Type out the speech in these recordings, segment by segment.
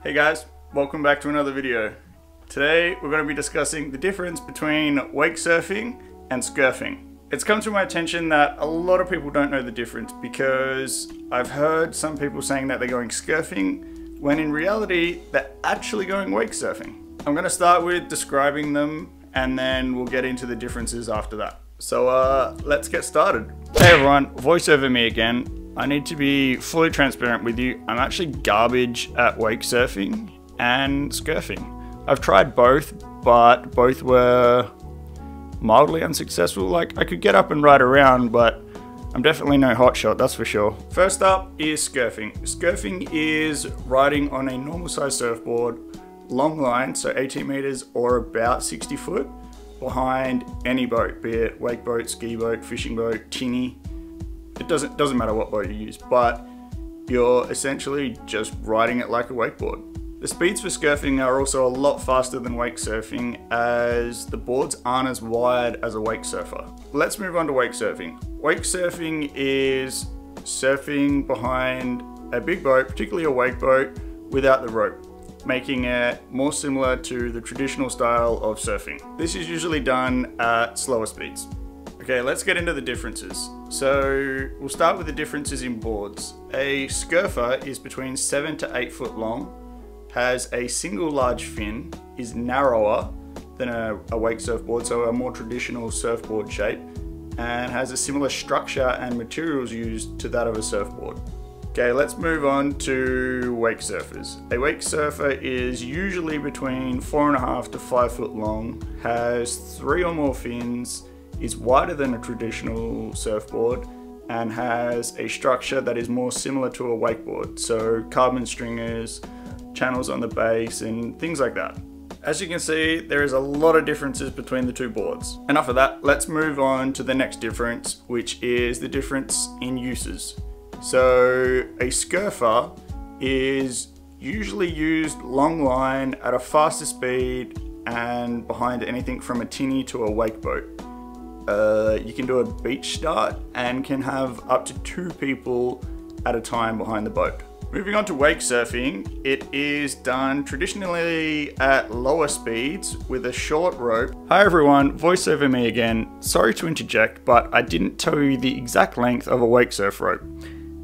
Hey guys, welcome back to another video. Today we're going to be discussing the difference between wake surfing and skurfing. It's come to my attention that a lot of people don't know the difference because I've heard some people saying that they're going skurfing when in reality they're actually going wake surfing. I'm going to start with describing them and then we'll get into the differences after that. So let's get started. Hey everyone, voice over me again. I need to be fully transparent with you. I'm actually garbage at wake surfing and skurfing. I've tried both, but both were mildly unsuccessful. Like, I could get up and ride around, but I'm definitely no hotshot, that's for sure. First up is skurfing. Skurfing is riding on a normal size surfboard, long line, so 18 meters or about 60 foot, behind any boat, be it wake boat, ski boat, fishing boat, tinny. It doesn't matter what boat you use, but you're essentially just riding it like a wakeboard. The speeds for skurfing are also a lot faster than wake surfing as the boards aren't as wide as a wake surfer. Let's move on to wake surfing. Wake surfing is surfing behind a big boat, particularly a wake boat, without the rope, making it more similar to the traditional style of surfing. This is usually done at slower speeds. Okay, let's get into the differences. So we'll start with the differences in boards. A skurfer is between 7 to 8 foot long, has a single large fin, is narrower than a wake surfboard, so a more traditional surfboard shape, and has a similar structure and materials used to that of a surfboard. Okay, let's move on to wake surfers. A wake surfer is usually between 4.5 to 5 foot long, has 3 or more fins, is wider than a traditional surfboard, and has a structure that is more similar to a wakeboard. So carbon stringers, channels on the base, and things like that. As you can see, there is a lot of differences between the two boards. Enough of that, let's move on to the next difference, which is the difference in uses. So a skurfer is usually used long line at a faster speed and behind anything from a tinny to a wake boat. You can do a beach start and can have up to 2 people at a time behind the boat. Moving on to wake surfing, it is done traditionally at lower speeds with a short rope. Hi everyone, voice over me again. Sorry to interject, but I didn't tell you the exact length of a wake surf rope.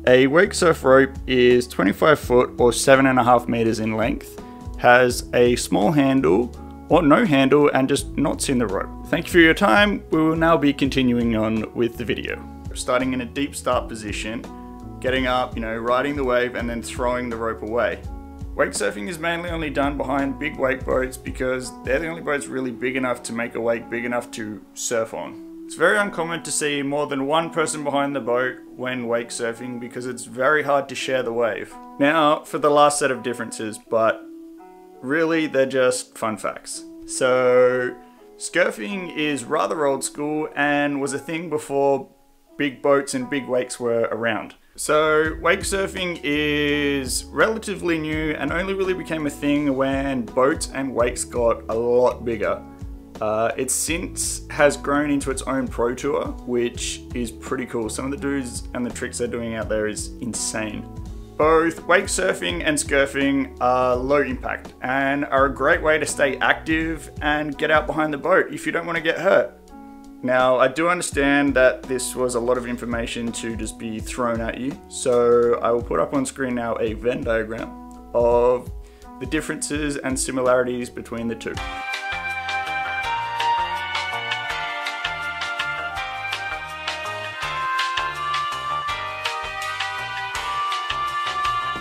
A wake surf rope is 25 foot or 7.5 meters in length, has a small handle or no handle and just knots in the rope. Thank you for your time. We will now be continuing on with the video. Starting in a deep start position, getting up, riding the wave and then throwing the rope away. Wake surfing is mainly only done behind big wake boats because they're the only boats really big enough to make a wake big enough to surf on. It's very uncommon to see more than one person behind the boat when wake surfing because it's very hard to share the wave. Now for the last set of differences, but really they're just fun facts. So skurfing is rather old school and was a thing before big boats and big wakes were around. So wake surfing is relatively new and only really became a thing when boats and wakes got a lot bigger. It since has grown into its own pro tour, which is pretty cool. Some of the dudes and the tricks they're doing out there is insane. Both wake surfing and skurfing are low impact and are a great way to stay active and get out behind the boat if you don't want to get hurt. Now, I do understand that this was a lot of information to just be thrown at you, so I will put up on screen now a Venn diagram of the differences and similarities between the two.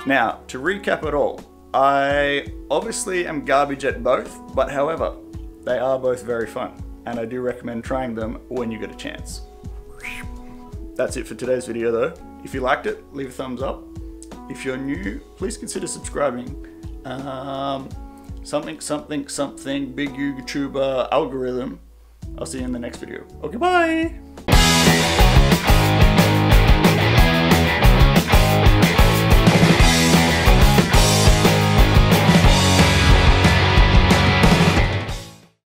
Now, to recap it all, I obviously am garbage at both, but however, they are both very fun, and I do recommend trying them when you get a chance. That's it for today's video though. If you liked it, leave a thumbs up. If you're new, please consider subscribing. Something, big YouTuber algorithm. I'll see you in the next video. Okay, bye!